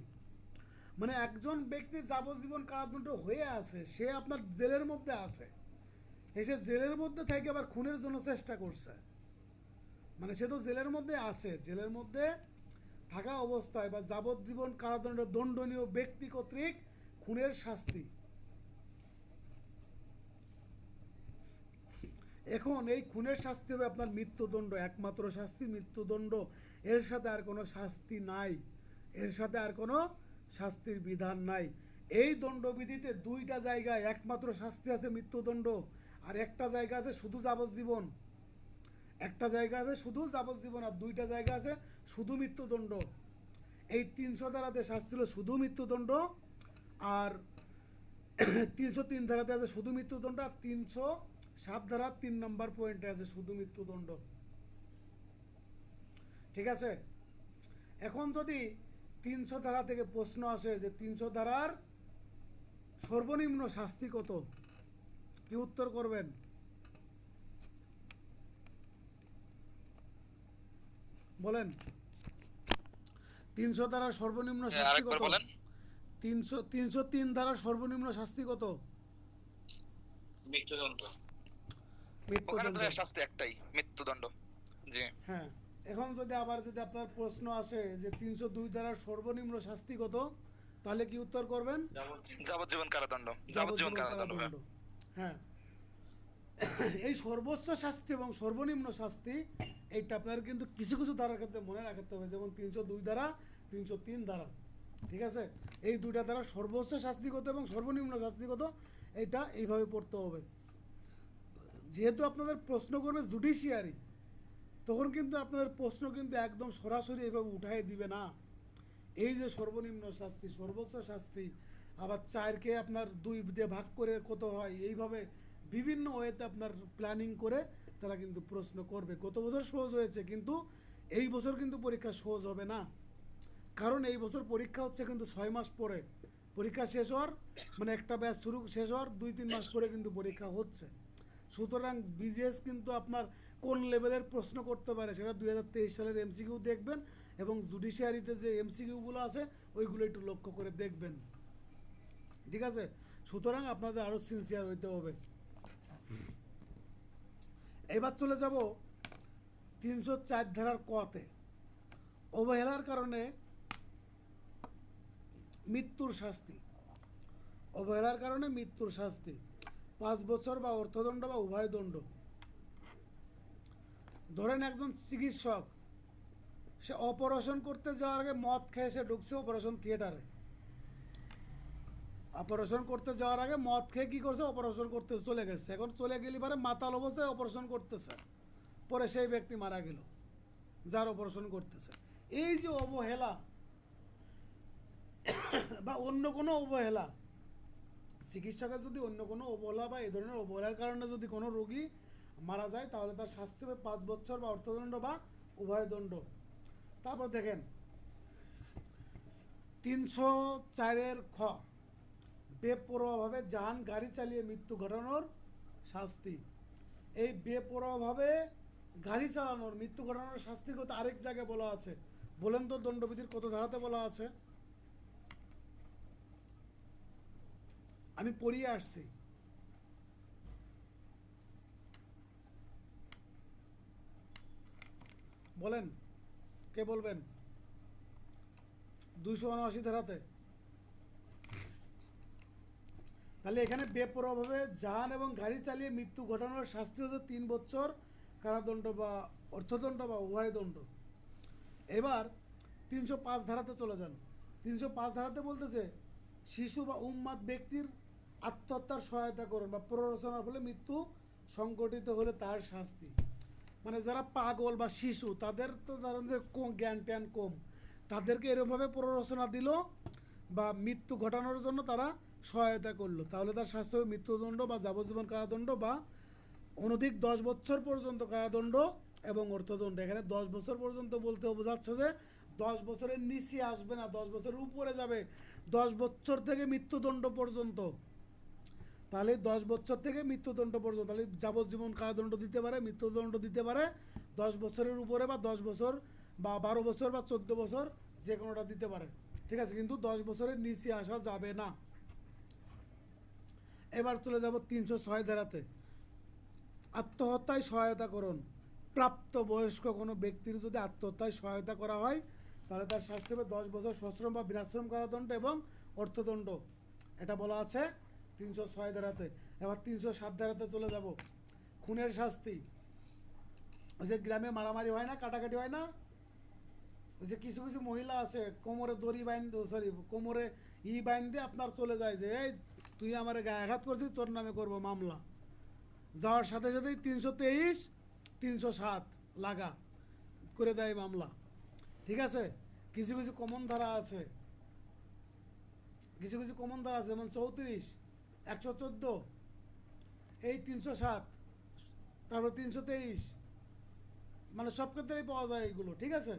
মানে একজন ব্যক্তি যাবজ্জীবন কারাদণ্ড হয়ে আছে, সে আপনার জেলের মধ্যে আছে, সে জেলের মধ্যে থেকে আবার খুনের জন্য চেষ্টা করছে, মানে সে তো জেলের মধ্যে আছে, জেলের মধ্যে থাকা অবস্থায় বা যাবজ্জীবন কারাদণ্ড দণ্ডনীয় ব্যক্তি কর্তৃক খুনের শাস্তি। এখন এই খুনের শাস্তি হবে আপনার মৃত্যুদণ্ড, একমাত্র শাস্তি মৃত্যুদণ্ড। এর সাথে আর কোনো শাস্তি নাই, এর সাথে আর কোনো শাস্তির বিধান নাই। এই দণ্ডবিধিতে 2টা জায়গায় একমাত্র শাস্তি আছে মৃত্যুদণ্ড, আর একটা জায়গা আছে শুধু যাবজ্জীবন। একটা জায়গা আছে শুধু যাবজ্জীবন আর 2টা জায়গা আছে শুধু মৃত্যুদণ্ড। এই 300 ধারাতে শাস্তি হলো শুধু মৃত্যুদণ্ড, আর 303 ধারাতে আছে শুধু মৃত্যুদণ্ড, আর 307 ধারা 3 নম্বর পয়েন্টে আছে শুধু মৃত্যুদণ্ড। ঠিক আছে, এখন যদি 300 ধারা থেকে প্রশ্ন আসে যে 300 ধারার সর্বনিম্ন শাস্তি কত, কি উত্তর করবেন? বলেন, 300 ধারার সর্বনিম্ন শাস্তি কত? 303 ধারার সর্বনিম্ন শাস্তি কত? মৃত্যুদণ্ড। ওখানে তো শাস্তি একটাই, মৃত্যুদণ্ড। জি হ্যাঁ, এখন যদি আপনার প্রশ্ন আসে যে 302 ধারার সর্বনিম্ন শাস্তি কত, তাহলে কি উত্তর করবেন? যাবজ্জীবন কারাদণ্ড। যাবজ্জীবন কারাদণ্ড। হ্যাঁ, এই সর্বোচ্চ শাস্তি এবং সর্বনিম্ন শাস্তি এইটা আপনার কিন্তু কিছু কিছু ধারার ক্ষেত্রে মনে রাখতে হবে, যেমন 302 ধারা, 303 ধারা। ঠিক আছে, এই 2টা ধারা সর্বোচ্চ শাস্তি কত এবং সর্বনিম্ন শাস্তি কত, এটা এইভাবে পড়তে হবে। যেহেতু আপনাদের প্রশ্ন করবে জুডিশিয়ারি, তখন কিন্তু আপনাদের প্রশ্ন কিন্তু একদম সরাসরি এভাবে উঠাই দিবে না। এই যে সর্বনিম্ন শাস্তি, সর্বোচ্চ শাস্তি, আবার 4কে আপনার 2 দিয়ে ভাগ করে কত হয়, এইভাবে বিভিন্ন ওয়েতে আপনার প্ল্যানিং করে তারা কিন্তু প্রশ্ন করবে। গত বছর সহজ হয়েছে, কিন্তু এই বছর কিন্তু পরীক্ষা সহজ হবে না। কারণ এই বছর পরীক্ষা হচ্ছে কিন্তু 6 মাস পরে, পরীক্ষা শেষ হওয়ার মানে একটা ব্যাচ শেষ হওয়ার 2-3 মাস পরে কিন্তু পরীক্ষা হচ্ছে। সুতরাং বিজিএস কিন্তু আপনার কোন লেভেলের প্রশ্ন করতে পারে সেটা 2023 সালের এমসিকিউ দেখবেন, এবং জুডিশিয়ারিতে যে এমসিকিউগুলো আছে ওইগুলো একটু লক্ষ্য করে দেখবেন, ঠিক আছে? সুতরাং আপনাদের আরও সিনসিয়ার হইতে হবে। এবার চলে যাব 304 ধারার কতে, অবহেলার কারণে মৃত্যুর শাস্তি। অবহেলার কারণে মৃত্যুর শাস্তি 5 বছর বা অর্থদণ্ড বা উভয় দণ্ড। ধরেন একজন চিকিৎসক, সে অপারেশন করতে যাওয়ার আগে মদ খেয়ে সে ঢুকছে অপারেশন থিয়েটারে। অপারেশন করতে যাওয়ার আগে মদ খেয়ে কী করছে, অপারেশন করতে চলে গেছে। এখন চলে গেলে পরে মাতাল অবস্থায় অপারেশন করতেছে, পরে সেই ব্যক্তি মারা গেল যার অপারেশন করতেছে। এই যে অবহেলা বা অন্য কোনো অবহেলা, চিকিৎসকের যদি অন্য কোনো অবহেলা বা এই ধরনের অবহেলার কারণে যদি কোনো রোগী মারা যায়, তাহলে তার শাস্তি হবে 5 বছর বা অর্থদণ্ড বা উভয় দণ্ড। তারপর দেখেন 304-এর খ, বেপরোয়াভাবে যান গাড়ি চালিয়ে মৃত্যু ঘটানোর শাস্তি। এই বেপরোয়াভাবে গাড়ি চালানোর মৃত্যু ঘটানোর শাস্তির কথা আরেক জায়গায় বলা আছে। বলেন তো দণ্ডবিধির কত ধারাতে বলা আছে? আমি পড়িয়ে আসছি। বলেন, কে বলবেন? 279 ধারাতে। তাহলে এখানে বেপরোয়াভাবে যান এবং গাড়ি চালিয়ে মৃত্যু ঘটানোর শাস্তি হচ্ছে 3 বছর কারাদণ্ড বা অর্থদণ্ড বা উভয় দণ্ড। এবার 305 ধারাতে চলে যান। 305 ধারাতে বলতেছে শিশু বা উন্মাদ ব্যক্তির আত্মহত্যার সহায়তা করুন বা প্ররোচনার ফলে মৃত্যু সংঘটিত হলে তার শাস্তি। মানে যারা পাগল বা শিশু, তাদের তো ধরেন যে জ্ঞান ট্যান কম, তাদেরকে এরকমভাবে প্ররোচনা দিল বা মৃত্যু ঘটানোর জন্য তারা সহায়তা করলো, তাহলে তার শাস্তি হবে মৃত্যুদণ্ড বা যাবজ্জীবন কারাদণ্ড বা অনধিক 10 বছর পর্যন্ত কারাদণ্ড এবং অর্থদণ্ড। এখানে 10 বছর পর্যন্ত বলতে বোঝাচ্ছে যে 10 বছরের নিচে আসবে না, 10 বছরের উপরে যাবে, 10 বছর থেকে মৃত্যুদণ্ড পর্যন্ত। তাহলে 10 বছর থেকে মৃত্যুদণ্ড পর্যন্ত, তাহলে যাবজ্জীবন কারাদণ্ড দিতে পারে, মৃত্যুদণ্ড দিতে পারে, 10 বছরের উপরে বা 10 বছর বা 12 বছর বা 14 বছর যে কোনোটা দিতে পারে, ঠিক আছে? কিন্তু 10 বছরের নিচে আসা যাবে না। এবার চলে যাব 306 ধারাতে, আত্মহত্যায় সহায়তা করুন। প্রাপ্তবয়স্ক কোনো ব্যক্তির যদি আত্মহত্যায় সহায়তা করা হয়, তাহলে তার শাস্তি হবে 10 বছর সশ্রম বা বিনাশ্রম কারাদণ্ড এবং অর্থদণ্ড। এটা বলা আছে 306 ধারাতে। এবার 307 ধারাতে চলে যাব, খুনের শাস্তি। ওই যে গ্রামে মারামারি হয় না, কাটাকাটি হয় না, ওই যে কিছু কিছু মহিলা আছে কোমরে দড়ি কোমরে বাইন্ধে আপনার চলে যায় যে এই তুই আমার গায়ে আঘাত করছিস, তোর নামে করব মামলা। যাওয়ার সাথে সাথেই 323, 307 লাগা করে দেয় মামলা, ঠিক আছে? কিছু কিছু কমন ধারা আছে, যেমন 34, 114, এই 307, তারপর 323, মানে সব ক্ষেত্রেই পাওয়া যায় এগুলো, ঠিক আছে?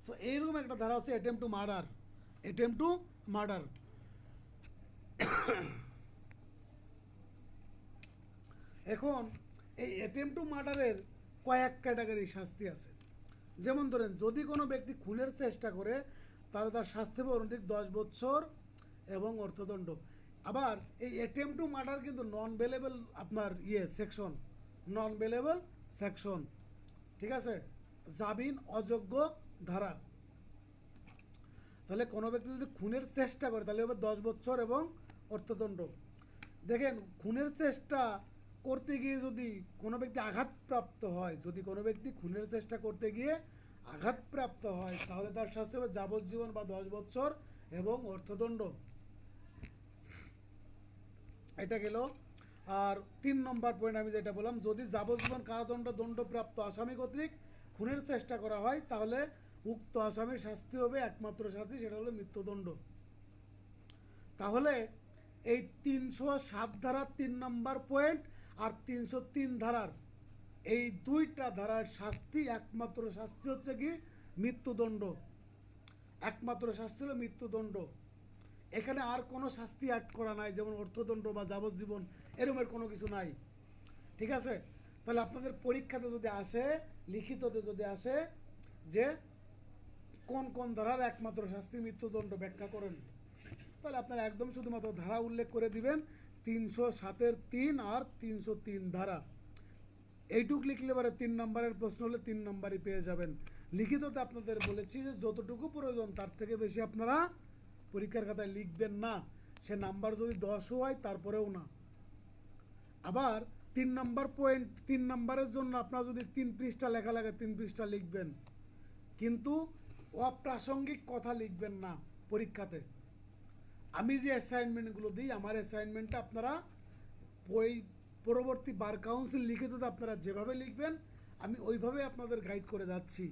সো এইরকম একটা ধারা হচ্ছে অ্যাটেম্প টু মার্ডার। এখন এই অ্যাটেম্প টু মার্ডারের কয়েক ক্যাটাগরি শাস্তি আছে। যেমন ধরেন যদি কোনো ব্যক্তি খুনের চেষ্টা করে, তাহলে তার শাস্তি হবে অনধিক 10 বছর এবং অর্থদণ্ড। আবার এই অ্যাটেম্প টু মার্ডার কিন্তু নন বেলেবল আপনার সেকশন, ঠিক আছে? জামিন অযোগ্য ধারা। তাহলে কোনো ব্যক্তি যদি খুনের চেষ্টা করে, তাহলে হবে 10 বছর এবং অর্থদণ্ড। দেখেন, খুনের চেষ্টা করতে গিয়ে যদি কোনো ব্যক্তি আঘাতপ্রাপ্ত হয়, খুনের চেষ্টা করতে গিয়ে আঘাতপ্রাপ্ত হয়, তাহলে তার শাস্তি হবে যাবজ্জীবন বা 10 বছর এবং অর্থদণ্ড। এটা গেল। আর 3 নম্বর পয়েন্ট আমি যেটা বললাম, যদি যাবজ্জীবন কারাদণ্ড দণ্ডপ্রাপ্ত আসামি কর্তৃক খুনের চেষ্টা করা হয়, তাহলে উক্ত আসামির শাস্তি হবে একমাত্র শাস্তি, সেটা হলো মৃত্যুদণ্ড। তাহলে এই 307 ধারার 3 নম্বর পয়েন্ট আর 303 ধারার এই দুইটা ধারার শাস্তি, একমাত্র শাস্তি হচ্ছে কি মৃত্যুদণ্ড। একমাত্র শাস্তি হলো মৃত্যুদণ্ড। এখানে আর কোনো শাস্তি অ্যাড করা নাই, যেমন অর্থদণ্ড বা যাবজ্জীবন এরকমের কোনো কিছু নাই। ঠিক আছে? তাহলে আপনাদের পরীক্ষাতে যদি আসে, লিখিততে যদি আসে যে কোন কোন ধারার একমাত্র শাস্তি মৃত্যুদণ্ড, ব্যাখ্যা করেন, তাহলে আপনারা একদম শুধুমাত্র ধারা উল্লেখ করে দিবেন 307-এর 3 আর 303 ধারা। এইটুক লিখলে পরে 3 নম্বরের প্রশ্ন হলে 3 নম্বরই পেয়ে যাবেন। লিখিততে আপনাদের বলেছি যে যতটুকু প্রয়োজন তার থেকে বেশি আপনারা পরীক্ষার খাতায় লিখবেন না, সে নাম্বার যদি 10ও হয় তারপরেও না। আবার 3 নম্বর পয়েন্ট, 3 নম্বরের জন্য আপনার যদি 3 পৃষ্ঠা লেখা লাগে 3 পৃষ্ঠা লিখবেন, কিন্তু অপ্রাসঙ্গিক কথা লিখবেন না পরীক্ষাতে। আমি যে অ্যাসাইনমেন্টগুলো দিই, আমার অ্যাসাইনমেন্টটা আপনারা পরবর্তী বার কাউন্সিল লিখিততে আপনারা যেভাবে লিখবেন আমি ওইভাবে আপনাদের গাইড করে যাচ্ছি।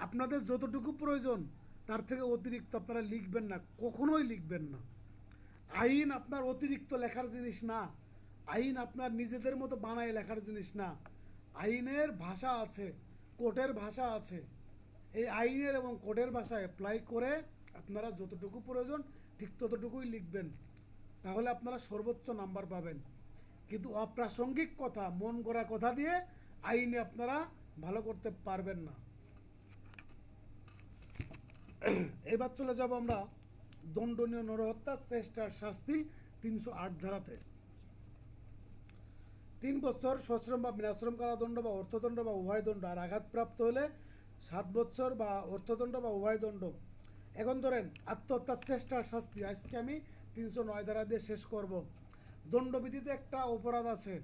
আপনাদের যতটুকু প্রয়োজন তার থেকে অতিরিক্ত আপনারা লিখবেন না, কখনোই লিখবেন না। আইন আপনার অতিরিক্ত লেখার জিনিস না, আইন আপনার নিজেদের মতো বানায় লেখার জিনিস না। আইনের ভাষা আছে, কোর্টের ভাষা আছে, এই আইনের এবং কোর্টের ভাষা অ্যাপ্লাই করে আপনারা যতটুকু প্রয়োজন ঠিক ততটুকুই লিখবেন, তাহলে আপনারা সর্বোচ্চ নাম্বার পাবেন। কিন্তু অপ্রাসঙ্গিক কথা, মন গড়া কথা দিয়ে আইনে আপনারা ভালো করতে পারবেন না। এবার চলে যাব আমরা দণ্ডনীয় নরহত্যার চেষ্টার শাস্তি 308 ধারাতে। 3 বছর সশ্রম বা বিনাশ্রম কারাদণ্ড বা অর্থদণ্ড বা উভয় দণ্ড, আর আঘাতপ্রাপ্ত হলে 7 বছর বা অর্থদণ্ড বা উভয় দণ্ড। এখন ধরেন আত্মহত্যার চেষ্টার শাস্তি আজকে আমি 309 ধারা দিয়ে শেষ করব। দণ্ডবিধিতে একটা অপরাধ আছে,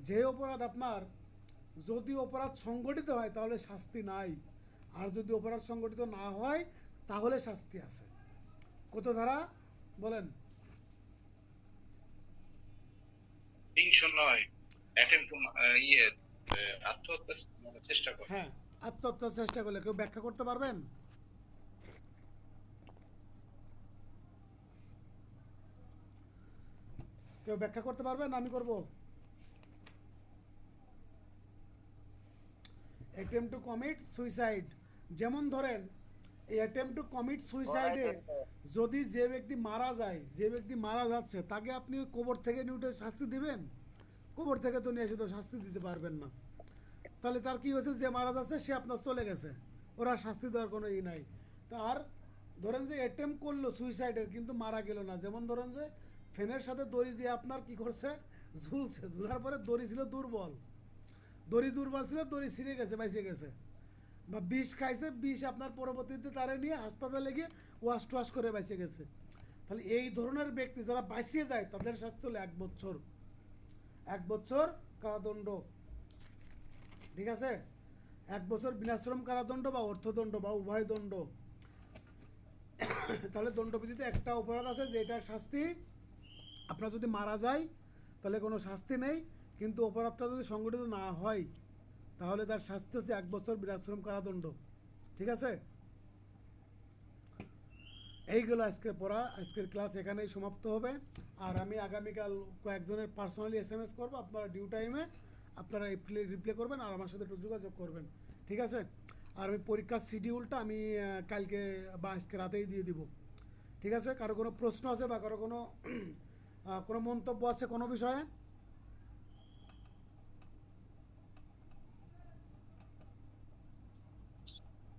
যে অপরাধ আপনার যদি অপরাধ সংগঠিত হয় তাহলে শাস্তি নাই, আর যদি অপরাধ সংগঠিত না হয় তাহলে শাস্তি আছে। কত ধারা বলেন? 309 attempt to আত্মহত্যার চেষ্টা করে। হ্যাঁ, আত্মহত্যার চেষ্টা করলে কেউ ব্যাখ্যা করতে পারবেন? কেউ ব্যাখ্যা করতে পারবেন? আমি করব। attempt to commit suicide, যেমন ধরেন এই attempt to commit suicide-এ যদি যে ব্যক্তি মারা যায়, যে ব্যক্তি মারা যাচ্ছে তাকে আপনি ওই কবর থেকে নিয়ে উঠে শাস্তি দিবেন? কবর থেকে তো নিয়ে এসে তো শাস্তি দিতে পারবেন না। তাহলে তার কি হয়েছে, যে মারা যাচ্ছে সে আপনার চলে গেছে, ওরা শাস্তি দেওয়ার কোনো ই নাই। তার ধরেন যে অ্যাটেম্প করলো সুইসাইডের কিন্তু মারা গেল না, যেমন ধরেন যে ফ্যানের সাথে দড়ি দিয়ে আপনার কি করছে, ঝুলছে, ঝুলার পরে দড়ি ছিল দুর্বল, দড়ি দুর্বল ছিল, দড়ি ছিঁড়ে গেছে, বাইসে গেছে, বা বিষ খাইছে, বিষ আপনার পরবর্তীতে তারে নিয়ে হাসপাতালে গিয়ে ওয়াশ টোয়াশ করে বাইসে গেছে। তাহলে এই ধরনের ব্যক্তি যারা বাঁচিয়ে যায় তাদের শাস্তি হলো 1 বছর, 1 বছর কারাদণ্ড। ঠিক আছে? 1 বছর বিনাশ্রম কারাদণ্ড বা অর্থদণ্ড বা উভয় দণ্ড। তাহলে দণ্ডবিধিতে একটা অপরাধ আছে যেটার শাস্তি আপনার যদি মারা যায় তাহলে কোনো শাস্তি নেই, কিন্তু অপরাধটা যদি সংগঠিত না হয় তাহলে তার শাস্তি হচ্ছে 1 বছর বিনাশ্রম কারাদণ্ড। ঠিক আছে? এইগুলো আজকে পড়া, আজকের ক্লাস এখানেই সমাপ্ত হবে। আর আমি আগামীকাল কয়েকজনের পার্সোনালি SMS করবো, আপনারা ডিউ টাইমে আপনারা রিপ্লাই করবেন আর আমার সাথে একটু যোগাযোগ করবেন। ঠিক আছে? আর আমি পরীক্ষার শিডিউলটা আমি কালকে বা আজকে রাতেই দিয়ে দিব। ঠিক আছে? কারো কোনো প্রশ্ন আছে বা কারো কোনো মন্তব্য আছে কোনো বিষয়ে?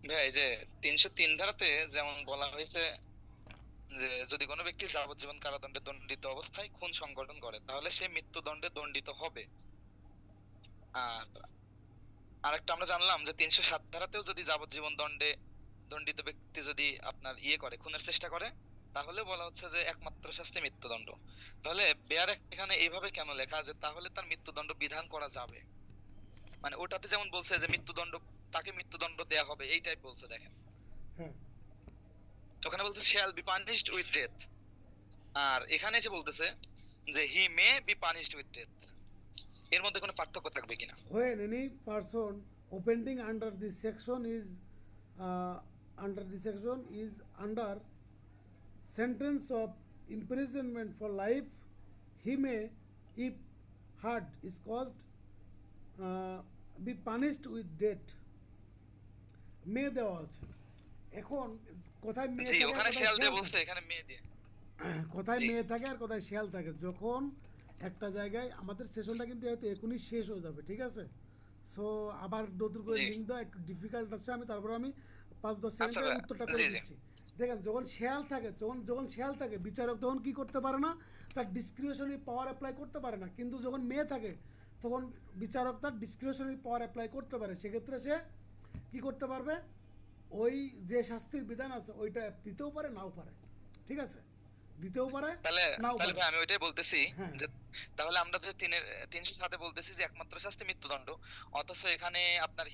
ভাই, এই যে 303 ধারাতে যেমন বলা হয়েছে যে যদি কোনো ব্যক্তি যাবজ্জীবন কারাদণ্ডে দণ্ডিত অবস্থায় খুন সংগঠন করে তাহলে সে মৃত্যুদণ্ডে দণ্ডিত হবে। আর আরেকটা আমরা জানলাম যে 307 ধারাতেও যদি যাবজ্জীবন দণ্ডে দণ্ডিত ব্যক্তি যদি আপনার করে, খুনের চেষ্টা করে, তাহলে বলা হচ্ছে যে একমাত্র শাস্তি মৃত্যুদণ্ড। তাহলে বেয়ার এখানে এইভাবে কেন লেখা যে তাহলে তার মৃত্যুদণ্ড বিধান করা যাবে? মানে ওটাতে যেমন বলছে যে মৃত্যুদণ্ড, তাকে মৃত্যুদণ্ড দেয়া হবে, এই টাইপ বলছে। দেখেন হ্যাঁ, ওখানে বলছে shall be punished with death, আর এখানে এসে বলতেছে যে he may be punished with death। এর মধ্যে কোনো পার্থক্য থাকবে কিনা? when any person offending under this section is under sentence of imprisonment for life. He may, if hurt is caused, be punished with death. মেয়ে দেওয়া আছে। এখন কোথায় মেয়ে জি থাকে, ওখানে কোথায় শেয়াল দিয়ে শেয়াল বলছে, থাকে? এখানে মেয়ে দিয়ে। কোথায় জি। মেয়ে থাকে আর কোথায় শেয়াল থাকে, যখন একটা জায়গায় আমাদের সেশনটা কিন্তু হয়তো এখনই শেষ হয়ে যাবে, ঠিক আছে? সো আবার নতুন করে জি। লিঙ্ক দেওয়া একটু ডিফিকাল্ট আছে, তারপর আমি 5-10 আচ্ছা সেকেন্ডে ভাই, উত্তরটা করে জি, জি। দিচ্ছি। দেখেন যখন শেয়াল থাকে, যখন শেয়াল থাকে বিচারক তখন কি করতে পারে না, তার ডিসক্রিশনারি পাওয়ার অ্যাপ্লাই করতে পারে না। কিন্তু যখন মেয়ে থাকে তখন বিচারক তার ডিসক্রিশনারি পাওয়ার অ্যাপ্লাই করতে পারে। সেক্ষেত্রে সে কি করতে পারবে, ওই যে শাস্তির বিধান আছে ওইটা দিতেও পারে, নাও পারে, ঠিক আছে? দিতেও পারে, তাহলে নাও তাহলে পারে। ভাই আমি ওইটাই বলতেছি হ্যাঁ। যে তাহলে আমরা যে 307 বলতেছি যে একমাত্র শাস্তি মৃত্যুদণ্ড, অথচ এখানে আপনার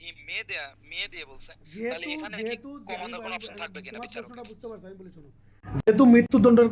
মেয়ে দিয়ে বলছে, তাহলে যেহেতু এখানে কি যেহেতু কমানোর কোনো অপশন থাকবে কিনা তোমার বিচারকের? প্রশ্নটা বুঝতে পারছি, আমি বলি শোনো, যেহেতু মৃত্যুদণ্ডের